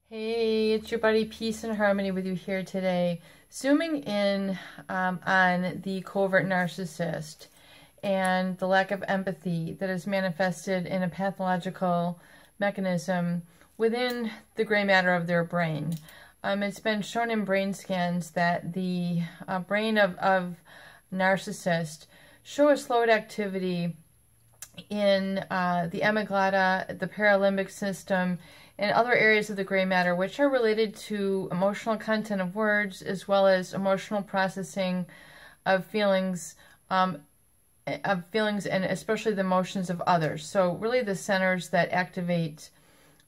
Hey, it's your buddy Peace and Harmony with you here today. Zooming in on the covert narcissist and the lack of empathy that is manifested in a pathological mechanism within the gray matter of their brain. It's been shown in brain scans that the brain of narcissists show a slowed activity in the amygdala, the paralimbic system, and other areas of the gray matter, which are related to emotional content of words, as well as emotional processing of feelings, and especially the emotions of others. So really the centers that activate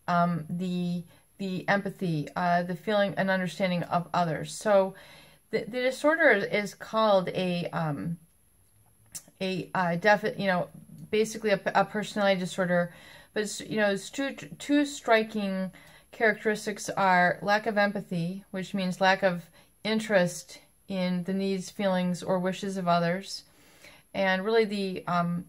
the empathy, the feeling and understanding of others. So the disorder is called basically a personality disorder. But its two striking characteristics are lack of empathy, which means lack of interest in the needs, feelings, or wishes of others, and really the an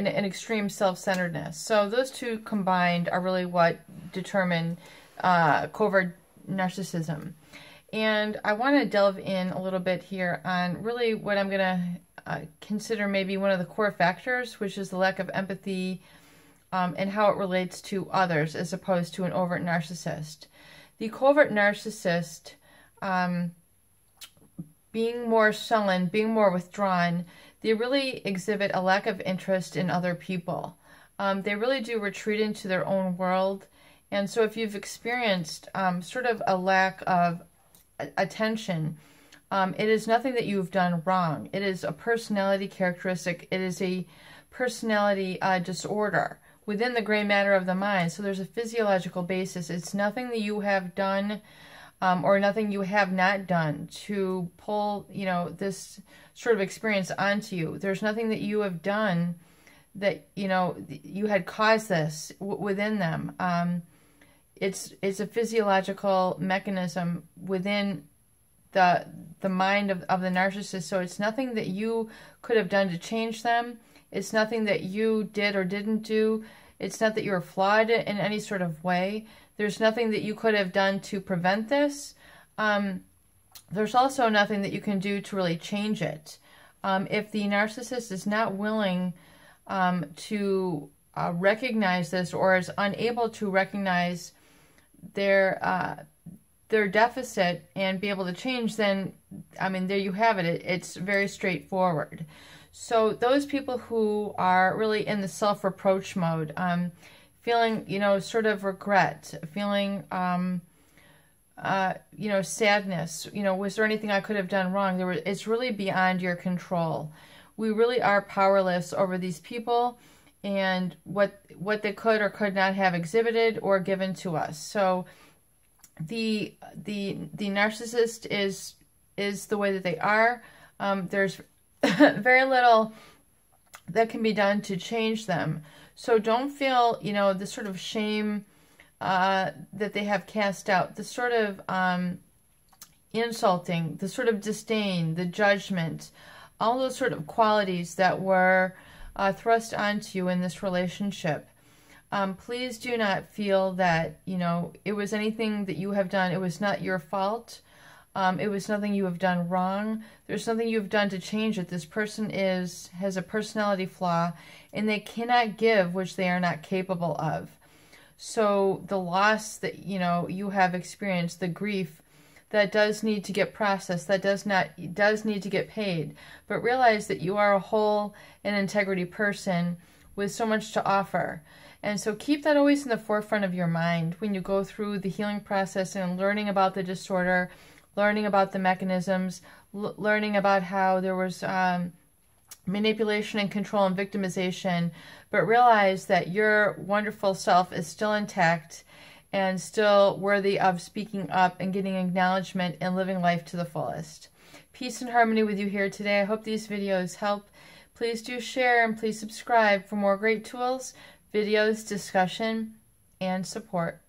extreme self-centeredness. So those two combined are really what determine covert narcissism. And I want to delve in a little bit here on really what I'm going to consider maybe one of the core factors, which is the lack of empathy, and how it relates to others as opposed to an overt narcissist. The covert narcissist, being more sullen, being more withdrawn, they really exhibit a lack of interest in other people. They really do retreat into their own world. And so if you've experienced sort of a lack of attention, it is nothing that you've done wrong. It is a personality characteristic. It is a personality disorder within the gray matter of the mind. So there's a physiological basis. It's nothing that you have done or nothing you have not done to pull, this sort of experience onto you. There's nothing that you have done that, you had caused this within them. It's a physiological mechanism within the mind of the narcissist. So it's nothing that you could have done to change them. It's nothing that you did or didn't do. It's not that you're flawed in any sort of way. There's nothing that you could have done to prevent this. There's also nothing that you can do to really change it. If the narcissist is not willing to recognize this, or is unable to recognize their deficit and be able to change, then, there you have it. It's very straightforward. So those people who are really in the self-reproach mode, feeling, sort of regret, feeling, sadness, was there anything I could have done wrong? It's really beyond your control. We really are powerless over these people and what they could or could not have exhibited or given to us. So the narcissist is the way that they are. There's very little that can be done to change them. So don't feel, the sort of shame that they have cast out, the sort of insulting, the sort of disdain, the judgment, all those sort of qualities that were thrust onto you in this relationship. Please do not feel that, it was anything that you have done. It was not your fault. It was nothing you have done wrong. There's nothing you've done to change it. This person has a personality flaw, and they cannot give which they are not capable of. So the loss that, you have experienced, the grief, that does need to get processed, that does need to get paid. But realize that you are a whole and integrity person with so much to offer. And so keep that always in the forefront of your mind when you go through the healing process and learning about the disorder, learning about the mechanisms, learning about how there was manipulation and control and victimization, but realize that your wonderful self is still intact and still worthy of speaking up and getting acknowledgement and living life to the fullest. Peace and harmony with you here today. I hope these videos help. Please do share and please subscribe for more great tools, videos, discussion, and support.